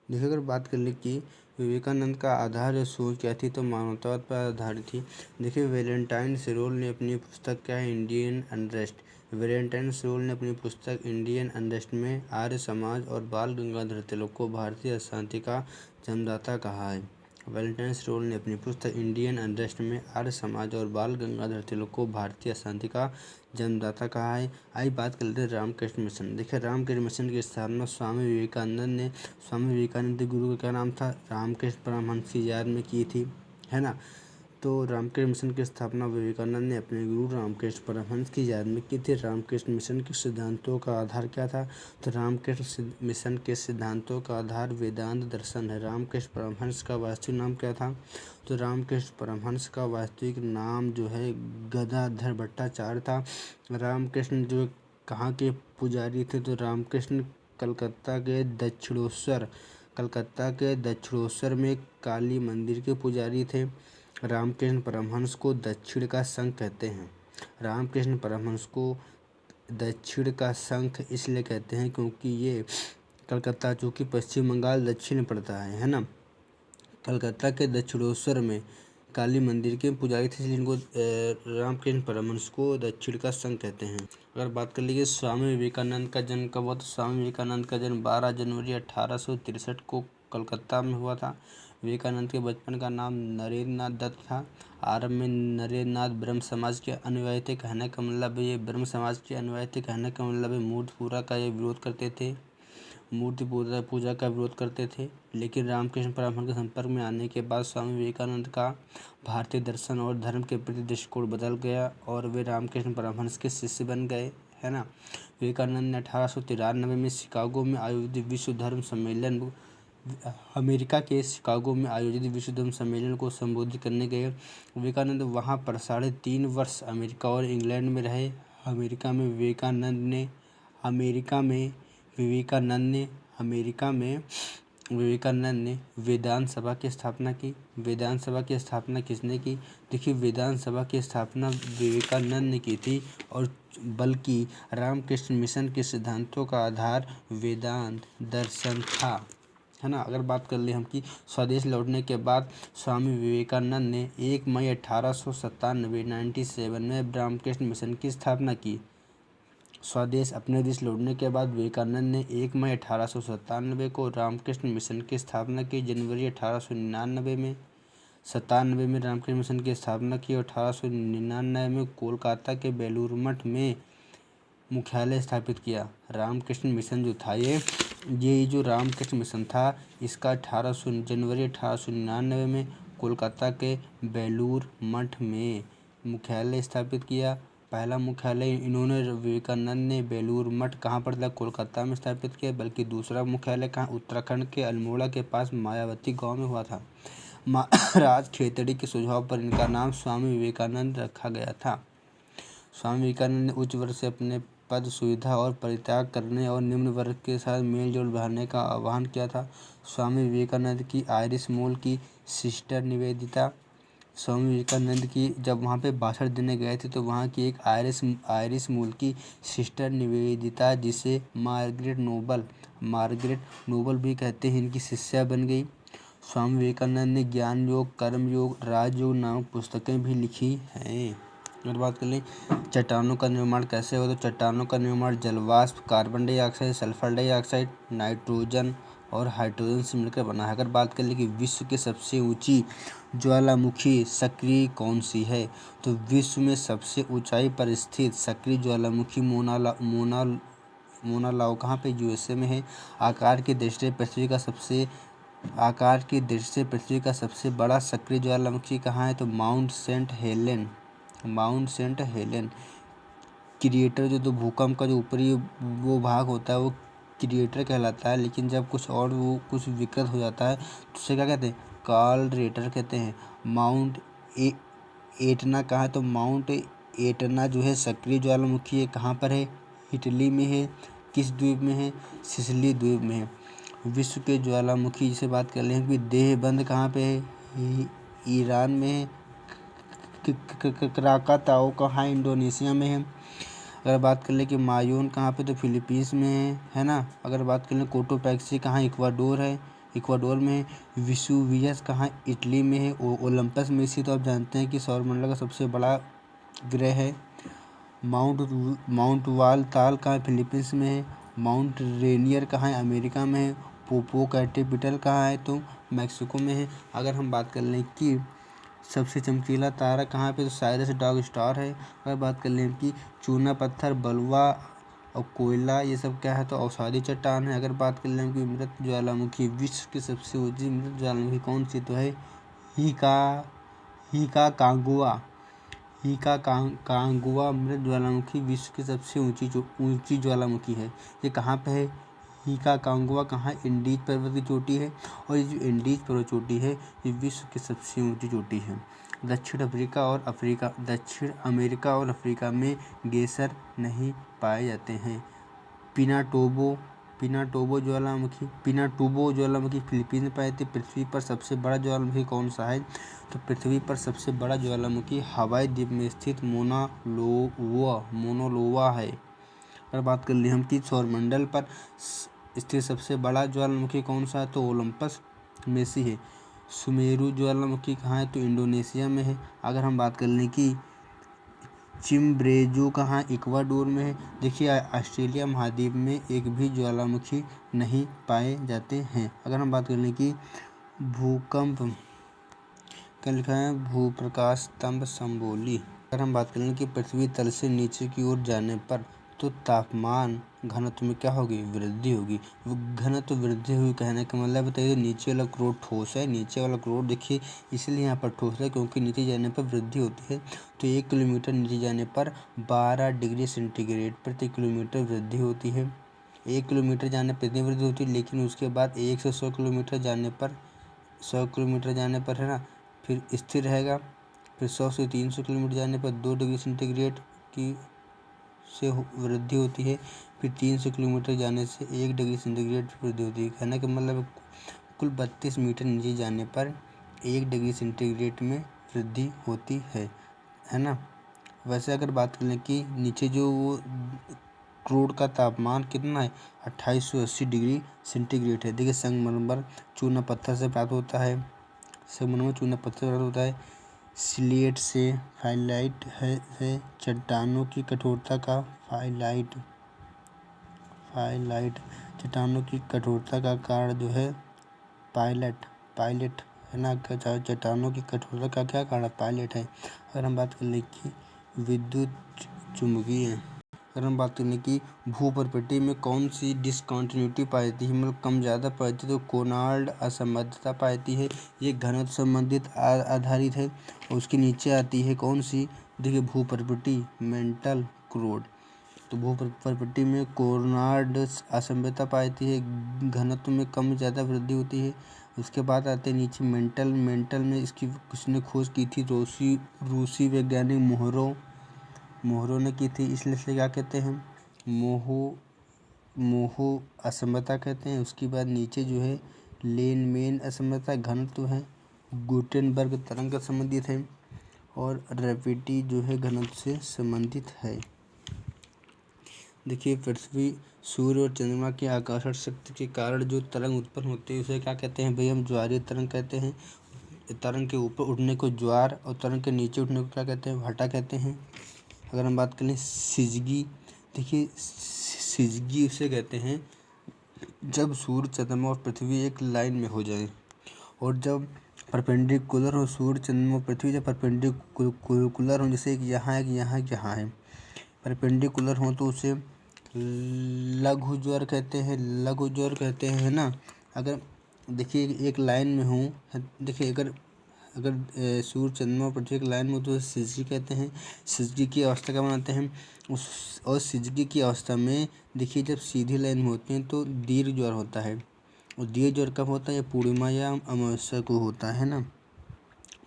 देखिए, अगर बात कर ले कि विवेकानंद का आधार सोच क्या थी, तो मानवतावाद पर आधारित थी। देखिए, वैलेंटाइन सेरोल ने अपनी पुस्तक क्या है, इंडियन अनरेस्ट। वैलेंटाइन सेरोल ने अपनी पुस्तक इंडियन अनरेस्ट में आर्य समाज और बाल गंगाधर तिलक को भारतीय अशांति का जन्मदाता कहा है। वैलेंटाइन सेरोल ने अपनी पुस्तक इंडियन अनरेस्ट में आर्य समाज और बाल गंगाधर तिलक को भारतीय अशांति का जन्मदाता कहा है। आई बात कर लेते हैं रामकृष्ण मिशन। देखिए, रामकृष्ण मिशन की स्थापना स्वामी विवेकानंद के गुरु का क्या नाम था, रामकृष्ण परमहंस की याद में की थी, है ना। तो रामकृष्ण मिशन की स्थापना विवेकानंद ने अपने गुरु रामकृष्ण परमहंस की याद में की थी। रामकृष्ण मिशन के सिद्धांतों का आधार क्या था, तो रामकृष्ण मिशन के सिद्धांतों का आधार वेदांत दर्शन है। रामकृष्ण परमहंस का वास्तविक नाम क्या था, तो रामकृष्ण परमहंस का वास्तविक नाम जो है गदाधर भट्टाचार्य था। रामकृष्ण जो कहाँ के पुजारी थे, तो रामकृष्ण कलकत्ता के दक्षिणोत्तर में काली मंदिर के पुजारी थे। रामकृष्ण परमहंस को दक्षिण का शंख कहते हैं। रामकृष्ण परमहंस को दक्षिण का शंख इसलिए कहते हैं क्योंकि ये कलकत्ता, जो कि पश्चिम बंगाल दक्षिण में पड़ता है ना। कलकत्ता के दक्षिणोत्तर में काली मंदिर के पुजारी थे, इसलिए इनको रामकृष्ण परमहंस को दक्षिण का शंख कहते हैं। अगर बात कर लीजिए स्वामी विवेकानंद का जन्म कब हुआ, तो स्वामी विवेकानंद का जन्म 12 जनवरी 1863 को कलकत्ता में हुआ था। विवेकानंद के बचपन का नाम नरेंद्र नाथ दत्त था। आरंभ में नरेंद्र नाथ ब्रह्म समाज के अनुयायी थे। कहने का मतलब ये ब्रह्म समाज के अनुयायी थे, कहने का मतलब ये मूर्ति पूजा का ये विरोध करते थे, मूर्ति पूजा का विरोध करते थे। लेकिन रामकृष्ण परमहंस के संपर्क में आने के बाद स्वामी विवेकानंद का भारतीय दर्शन और धर्म के प्रति दृष्टिकोण बदल गया और वे रामकृष्ण परमहंस के शिष्य बन गए, है ना। विवेकानंद ने 1893 में शिकागो में आयोजित विश्व धर्म सम्मेलन अमेरिका के शिकागो में आयोजित विश्व धर्म सम्मेलन को संबोधित करने गए। विवेकानंद वहां पर 3.5 वर्ष अमेरिका और इंग्लैंड में रहे। अमेरिका में विवेकानंद ने वेदांत सभा की स्थापना की। वेदांत सभा की स्थापना किसने की, देखिए वेदांत सभा की स्थापना विवेकानंद ने की थी, और बल्कि रामकृष्ण मिशन के सिद्धांतों का आधार वेदांत दर्शन था, है ना। अगर बात कर ले हम कि स्वदेश लौटने के बाद स्वामी विवेकानंद ने 1 मई 1897 में रामकृष्ण मिशन की स्थापना की। स्वदेश अपने देश लौटने के बाद विवेकानंद ने 1 मई 1897 को रामकृष्ण मिशन की स्थापना की। जनवरी 1897 में रामकृष्ण मिशन की स्थापना की और 1899 में कोलकाता के बेलूर मठ में मुख्यालय स्थापित किया। रामकृष्ण मिशन जो था ये जो रामकृष्ण मिशन था, इसका जनवरी 1899 में कोलकाता के बेलूर मठ में मुख्यालय स्थापित किया। पहला मुख्यालय इन्होंने विवेकानंद ने बेलूर मठ कहाँ पर था, कोलकाता में स्थापित किया, बल्कि दूसरा मुख्यालय कहाँ, उत्तराखंड के अल्मोड़ा के पास मायावती गांव में हुआ था। महाराज खेतड़ी के सुझाव पर इनका नाम स्वामी विवेकानंद रखा गया था। स्वामी विवेकानंद ने उच्च वर्ग से अपने पद, सुविधा और परित्याग करने और निम्न वर्ग के साथ मेल जोल बढ़ाने का आह्वान किया था। स्वामी विवेकानंद की आयरिश मूल की सिस्टर निवेदिता, स्वामी विवेकानंद की जब वहाँ पे भाषण देने गए थे, तो वहाँ की एक आयरिश मूल की सिस्टर निवेदिता, जिसे मार्गरेट नोबल भी कहते हैं, इनकी शिष्या बन गई। स्वामी विवेकानंद ने ज्ञान योग, कर्म योग, राजयोग नामक पुस्तकें भी लिखी हैं। अगर बात कर लें चट्टानों का निर्माण कैसे हो, तो चट्टानों का निर्माण जलवाष्प, carbon dioxide, sulphur dioxide, nitrogen और हाइड्रोजन से मिलकर बना है। अगर बात कर लें कि विश्व की सबसे ऊंची ज्वालामुखी सक्रिय कौन सी है, तो विश्व में सबसे ऊंचाई पर स्थित सक्रिय ज्वालामुखी मोना लाओ कहाँ पे, यूएसए में है। आकार की दृष्टि से पृथ्वी का सबसे बड़ा सक्रिय ज्वालामुखी कहाँ है, तो माउंट सेंट हेलेन। क्रिएटर जो भूकंप का जो ऊपरी वो भाग होता है, वो क्रिएटर कहलाता है, लेकिन जब कुछ विकृत हो जाता है तो उसे क्या कहते हैं, कार्लरेटर कहते हैं। माउंट एटना कहाँ है, तो माउंट एटना जो है सक्रिय ज्वालामुखी है, कहाँ पर है, इटली में है। किस द्वीप में है, सिसिली द्वीप में है। विश्व के ज्वालामुखी जिसे बात कर रहे हैं कि देहबंद कहाँ पे है, ईरान में है। क्राकाताओ कहाँ, इंडोनेशिया में है। अगर बात कर ले कि मायून कहाँ पे, तो फिलीपींस में है ना। अगर बात कर लें कोटोपैक्सी कहाँ, इक्वाडोर है। इक्वाडोर में है। विसुवियस कहाँ है? इटली में है। ओलंपस में स्थित, तो आप जानते हैं कि सौरमंडल का सबसे बड़ा ग्रह है। माउंट वालताल कहाँ है? फिलीपींस में है। माउंट रेनियर कहाँ है? अमेरिका में है। पोपोकैटिपिटल कहाँ है? तो मैक्सिको में है। अगर हम बात कर लें कि सबसे चमकीला तारा कहाँ पे, तो साइरस डॉग स्टार है। अगर बात कर लें कि चूना पत्थर, बलुआ और कोयला ये सब क्या है, तो अवसादी चट्टान है। अगर बात कर लें कि मृत ज्वालामुखी, विश्व की सबसे ऊंची मृत ज्वालामुखी कौन सी, तो है हीकाकांगुआ। हीकाकांगुआ मृत ज्वालामुखी विश्व की सबसे ऊंची ज्वालामुखी है। ये कहाँ पे है? हीकाकांगुआ कहाँ? इंडीज पर्वत की चोटी है। और ये जो इंडीज पर्वत चोटी है ये विश्व की सबसे ऊंची चोटी है। दक्षिण अमेरिका और अफ्रीका में गेसर नहीं पाए जाते हैं। पिनाटोबो ज्वालामुखी फिलीपींस में पाई जाती है। पृथ्वी पर सबसे बड़ा ज्वालामुखी कौन सा है? तो पृथ्वी पर सबसे बड़ा ज्वालामुखी हवाई द्वीप में स्थित मोना लोवा है। अगर बात कर ले हम कि सौरमंडल पर स्थित सबसे बड़ा ज्वालामुखी कौन सा है, तो ओलंपस में से है। सुमेरु ज्वालामुखी कहाँ है? तो इंडोनेशिया में है। अगर हम बात कर लें कि चिम्ब्रेजो कहाँ? इक्वाडोर में है। देखिए ऑस्ट्रेलिया महाद्वीप में एक भी ज्वालामुखी नहीं पाए जाते हैं। अगर हम बात कर लें कि भूकंप क्या लिखा है? भूप्रकाश स्तंभ संबोली। अगर हम बात करें कि पृथ्वी तल से नीचे की ओर जाने पर तो तापमान घनत्व में क्या होगी? वृद्धि होगी। घनत्व वृद्धि हुई कहने का मतलब बताइए, नीचे वाला क्रोड ठोस है, नीचे वाला क्रोड देखिए इसलिए यहाँ पर ठोस है क्योंकि नीचे जाने पर वृद्धि होती है। तो 1 किलोमीटर नीचे जाने पर 12 डिग्री सेंटीग्रेड प्रति किलोमीटर वृद्धि होती है। 1 किलोमीटर जाने पर इतनी वृद्धि होती है, लेकिन उसके बाद 1 से 100 किलोमीटर जाने पर 100 किलोमीटर जाने पर है ना फिर स्थिर रहेगा। फिर 100 से 300 किलोमीटर जाने पर 2 डिग्री सेंटीग्रेड की से वृद्धि होती है। फिर 300 किलोमीटर जाने से 1 डिग्री सेंटीग्रेड वृद्धि होती है। कहने का मतलब कुल 32 मीटर नीचे जाने पर 1 डिग्री सेंटीग्रेड में वृद्धि होती है ना। वैसे अगर बात करें कि नीचे जो वो क्रोड का तापमान कितना है, 2880 डिग्री सेंटीग्रेड है। देखिए संगमरमर चूना पत्थर से प्राप्त होता है। सिलिएट से फाइलाइट है। चट्टानों की कठोरता का चट्टानों की कठोरता का कारण जो है पायलट है ना। चट्टानों की कठोरता का क्या कारण? पायलट है। अगर हम बात कर ले कि विद्युत चुम्बकीय, अगर हम बात करें कि भूप्रकृति में कौन सी डिसकंटिन्यूटी पाई जाती है, मतलब कम ज़्यादा पाई जाती है, तो कोनार्ड असमर्थता पाई जाती है। ये घनत्व संबंधित आधारित है। और उसके नीचे आती है कौन सी? देखिए भूप्रकृति मेंटल क्रोड। तो भूप्रकृति में कोनार्ड असमर्थता पाई जाती है, घनत्व में कम ज़्यादा वृद्धि होती है। उसके बाद आते हैं नीचे मेंटल में इसकी किसने खोज की थी? रूसी वैज्ञानिक मोहरों ने की थी। इसलिए से क्या कहते हैं? मोहो असमता कहते हैं। उसके बाद नीचे जो है लेनमेन असमता घनत्व है। गुटेनबर्ग तरंग से संबंधित है। और रैपिटी जो है घनत्व से संबंधित है। देखिए पृथ्वी, सूर्य और चंद्रमा की आकर्षण शक्ति के कारण जो तरंग उत्पन्न होती है उसे क्या कहते हैं भाई? हम ज्वारीय तरंग कहते हैं। तरंग के ऊपर उठने को ज्वार और तरंग के नीचे उठने को क्या कहते हैं? भाटा कहते हैं। अगर हम बात करें सिजगी, देखिए सिजगी उसे कहते हैं जब सूर्य, चंद्रमा और पृथ्वी एक लाइन में हो जाए। और जब परपेंडिकुलर हो सूर्य, चंद्रमा और पृथ्वी, जब परपेंडिकुलर हो, जैसे एक यहाँ है, परपेंडिकुलर हो तो उसे लघु ज्वार कहते हैं है ना। अगर देखिए एक लाइन में हूँ, देखिए अगर सूर्य, चंद्रमा और पृथ्वी एक लाइन में हो तो सिजगी कहते हैं। सिजगी की अवस्था क्या बनाते हैं? और सिजगी की अवस्था में देखिए जब सीधी लाइन में होते हैं तो दीर्घ ज्वार होता है। और दीर्घ ज्वार कब होता है? पूर्णिमा या अमावस्या को होता है ना।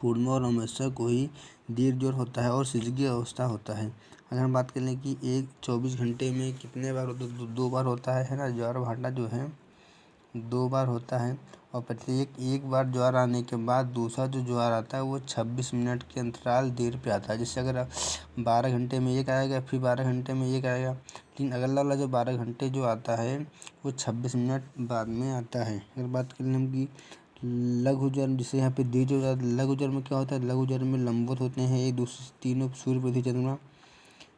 पूर्णिमा और अमावस्या को ही दीर्घ ज्वार होता है और सिजगी अवस्था होता है। अगर हम बात करें कि 24 घंटे में कितने बार होता है? 2 बार होता है ना। ज्वार भाटा जो है 2 बार होता है। और प्रत्येक एक बार ज्वार आने के बाद दूसरा जो ज्वार आता है वो 26 मिनट के अंतराल देर पे आता है। जैसे अगर 12 घंटे में एक आएगा, फिर 12 घंटे में एक आएगा, लेकिन अगला वाला जो 12 घंटे जो आता है वो 26 मिनट बाद में आता है। अगर बात कर लें हम कि लघु ज्वर, जिसे यहाँ पे दीर्घ ज्वर, लघु ज्वर में क्या होता है, लघु ज्वर में लंबवत होते हैं एक दूसरे से तीनों सूर्य, पृथ्वी, चंद्रमा।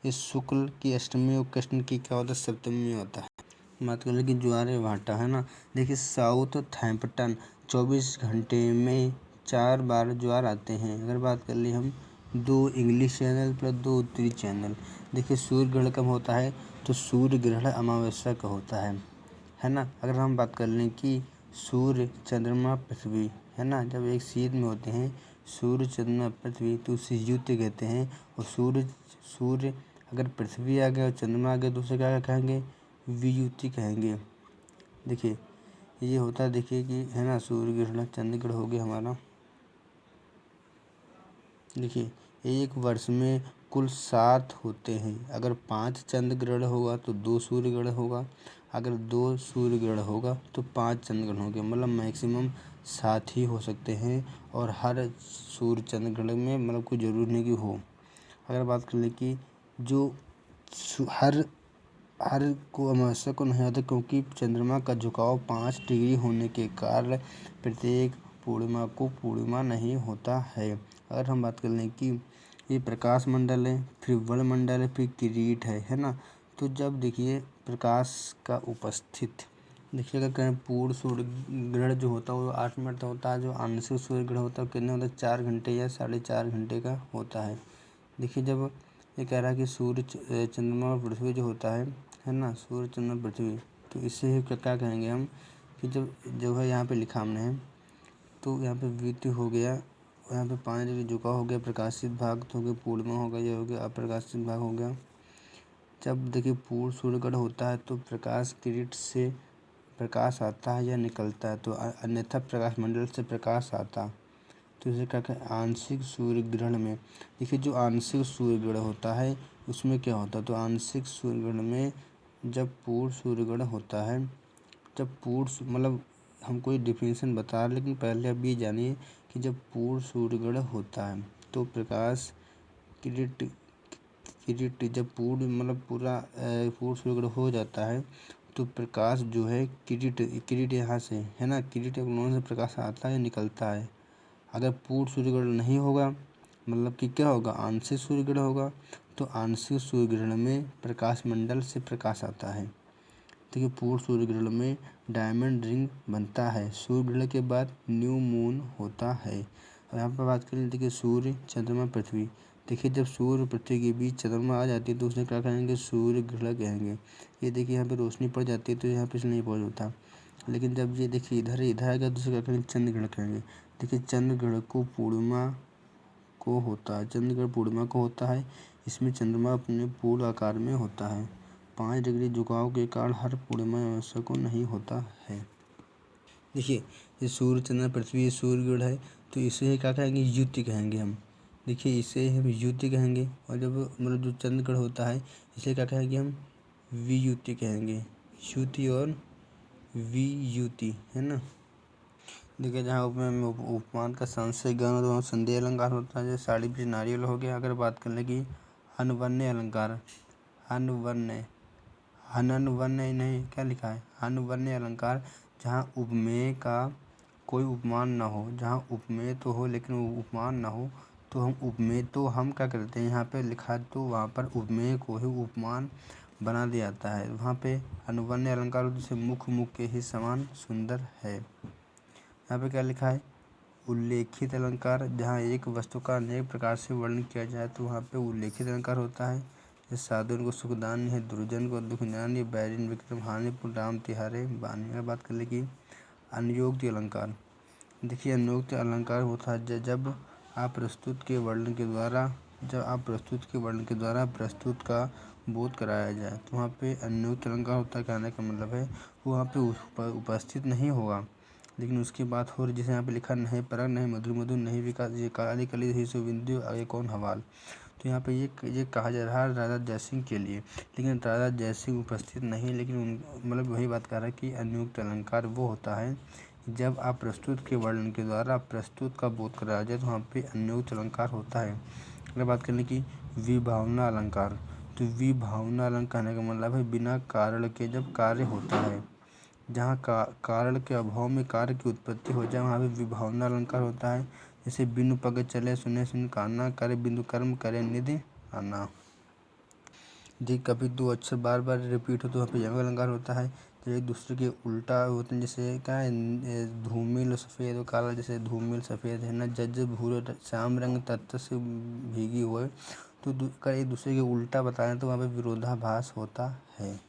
ये शुक्ल की अष्टमी और कृष्ण की क्या होता है, सप्तमी में होता है। बात कर लें कि ज्वार भाटा है ना, देखिए साउथहैम्पटन 24 घंटे में 4 बार ज्वार आते हैं। अगर बात कर ले हम 2 इंग्लिश चैनल प्लस 2 उत्तरी चैनल। देखिए सूर्य ग्रहण कब होता है, तो सूर्य ग्रहण अमावस्या का होता है ना। अगर हम बात कर लें कि सूर्य चंद्रमा पृथ्वी है ना, जब एक सीध में होते हैं सूर्य चंद्रमा पृथ्वी तो उसे युति कहते हैं। और सूर्य अगर पृथ्वी आ गया और चंद्रमा आ गया तो उसे क्या कहेंगे, वियुति कहेंगे। देखिए ये होता है, देखिए कि है ना, सूर्य ग्रहण चंद्र ग्रहण हो गया हमारा। देखिए एक वर्ष में कुल 7 होते हैं। अगर 5 चंद्र ग्रहण होगा तो 2 सूर्य ग्रहण होगा, अगर 2 सूर्य ग्रहण होगा तो 5 चंद्र ग्रहण होंगे। मतलब मैक्सिमम 7 ही हो सकते हैं और हर सूर्य चंद्र ग्रहण में मतलब कोई ज़रूरी नहीं कि हो। अगर बात कर ले कि जो हर हर को अमावस्या को नहीं आता, क्योंकि चंद्रमा का झुकाव 5 डिग्री होने के कारण प्रत्येक पूर्णिमा को पूर्णिमा नहीं होता है। अगर हम बात कर लें कि ये प्रकाश मंडल है, फिर वर्णमंडल है, फिर किरीट है ना। तो जब देखिए प्रकाश का उपस्थित, देखिएगा कहीं पूर्ण सूर्य ग्रहण जो होता है वो 8 मिनट का होता है। जो आंशिक सूर्य ग्रहण होता है कितने होता है, 4 घंटे या 4.5 घंटे का होता है। देखिए जब ये कह रहा है कि सूर्य चंद्रमा और पृथ्वी जो होता है ना, सूर्य चंद्रमा पृथ्वी, तो इससे क्या कहेंगे हम कि जब जो है यहाँ पे लिखा हमने है, तो यहाँ पे व्युत्पत्ति हो गया, यहाँ पे 5 डिग्री झुकाव हो गया, प्रकाशित भाग तो हो गया, पूर्णिमा हो गया, ये हो गया अप्रकाशित भाग हो गया। जब देखिए पूर्ण सूर्य ग्रहण होता है तो प्रकाश किरीट से प्रकाश आता है या निकलता है, तो अन्यथा प्रकाश मंडल से प्रकाश आता, तो इसे क्या कहते हैं, आंशिक सूर्य ग्रहण में। देखिए जो आंशिक सूर्य ग्रहण होता है उसमें क्या होता है, तो आंशिक सूर्य ग्रहण में जब पूर्ण सूर्य ग्रहण होता है, जब पूर्ण मतलब हम कोई डिफिनेशन बता रहे, लेकिन पहले अब ये जानिए कि जब पूर्ण सूर्य ग्रहण होता है तो प्रकाश किरीट जब पूर्ण मतलब पूरा पूर्ण सूर्य ग्रहण हो जाता है तो प्रकाश जो है किरीट यहाँ से है ना, किरीट से प्रकाश आता है निकलता है। अगर पूर्ण सूर्य ग्रहण नहीं होगा, मतलब कि क्या होगा, आंशिक सूर्य ग्रहण होगा, तो आंशिक सूर्य ग्रहण में प्रकाश मंडल से प्रकाश आता है। देखिए पूर्ण सूर्य ग्रहण में डायमंड रिंग बनता है। सूर्य ग्रहण के बाद न्यू मून होता है। और यहाँ पर बात करें, देखिए सूर्य चंद्रमा पृथ्वी, देखिए जब सूर्य पृथ्वी के बीच चंद्रमा आ जाती है तो उसे क्या कहेंगे, सूर्य ग्रहण कहेंगे। ये देखिए यहाँ पे रोशनी पड़ जाती है तो यहाँ पे नहीं पहुँच होता, लेकिन जब ये देखिए इधर आएगा तो उसे क्या कहेंगे, चंद्र ग्रहण कहेंगे। देखिए चंद्र ग्रहण को पूर्णिमा को होता है, चंद्र ग्रहण पूर्णिमा को होता है। इसमें चंद्रमा अपने पूर्ण आकार में होता है। 5 डिग्री झुकाव के कारण हर पूर्णिमा अमावस्या को नहीं होता है। देखिए ये सूर्य चंद्रमा पृथ्वी सूर्य ग्रहण है तो इसे क्या कहेंगे, युति कहेंगे हम। देखिए इसे हम युति कहेंगे, और जब मतलब जो चंद्र ग्रहण होता है इसे क्या कहेंगे हम, वियुति कहेंगे। युति और वियुति है ना। देखिए जहाँ उपमान का संशय गण और संदेह अलंकार होता है, जैसे साड़ी बीच नारियल हो गया। अगर बात कर लें कि अनवन्य अलंकार, अनवन्य अनवन्य नहीं, क्या लिखा है, अनवन्य अलंकार, जहाँ उपमेय का कोई उपमान ना हो, जहाँ उपमेय तो हो लेकिन उपमान ना हो, तो हम उपमेय तो हम क्या करते हैं, यहाँ पे लिखा है तो वहाँ पर उपमेय को ही उपमान बना दिया जाता है। वहाँ पे अनुवन्य अलंकार जैसे मुख के ही समान सुंदर है। यहाँ पे क्या लिखा है, उल्लेखित अलंकार, जहाँ एक वस्तु का अनेक प्रकार से वर्णन किया जाए तो वहाँ पे उल्लेखित अलंकार होता है। जैसे साधुन को सुखदान है, दुर्जन को दुखदान, बैरिन विक्रम हानि, राम तिहारे बानी। अगर बात कर ले कि अनुयोक्त अलंकार, देखिए अनुयोक्त अलंकार होता है जब आप प्रस्तुत के वर्णन के द्वारा प्रस्तुत का बोध कराया जाए, तो वहाँ पे अनुयोक्त अलंकार होता है। कहने का मतलब है वो वहाँ पे उपस्थित नहीं होगा लेकिन उसकी बात हो रही, जैसे यहाँ पे लिखा, नहीं परग नहीं मधुर मधुर नहीं विकास, ये काली कली ही सुबिंदु आगे कौन हवाल। तो यहाँ पे ये कहा जा रहा है राजा जयसिंह के लिए, लेकिन राजा जयसिंह उपस्थित नहीं, लेकिन मतलब वही बात कर रहा है कि अनुयुक्त अलंकार वो होता है जब आप प्रस्तुत के वर्णन के द्वारा प्रस्तुत का बोध कराया जाए तो वहाँ पे अन्योक्त अलंकार होता है। अगर बात करें कि विभावना अलंकार, तो विभावना अलंकार कहने का मतलब है बिना कारण के जब कार्य होता है, जहाँ कारण के अभाव में कार्य की उत्पत्ति हो जाए वहाँ पे विभावना अलंकार होता है। जैसे बिनु पग चले सुने सुन काना, करे बिंदु कर्म करे निधि आना। जी कभी दो अक्षर बार बार रिपीट हो तो वहाँ पे यमक अलंकार होता है। तो एक दूसरे के उल्टा होते हैं, जैसे क्या है धूमिल सफ़ेद और काला, जैसे धूमिल सफ़ेद है ना, जज भूरे श्याम रंग तत्व से भीगी हुए, तो अगर एक दूसरे के उल्टा बताएं तो वहाँ पे विरोधाभास होता है।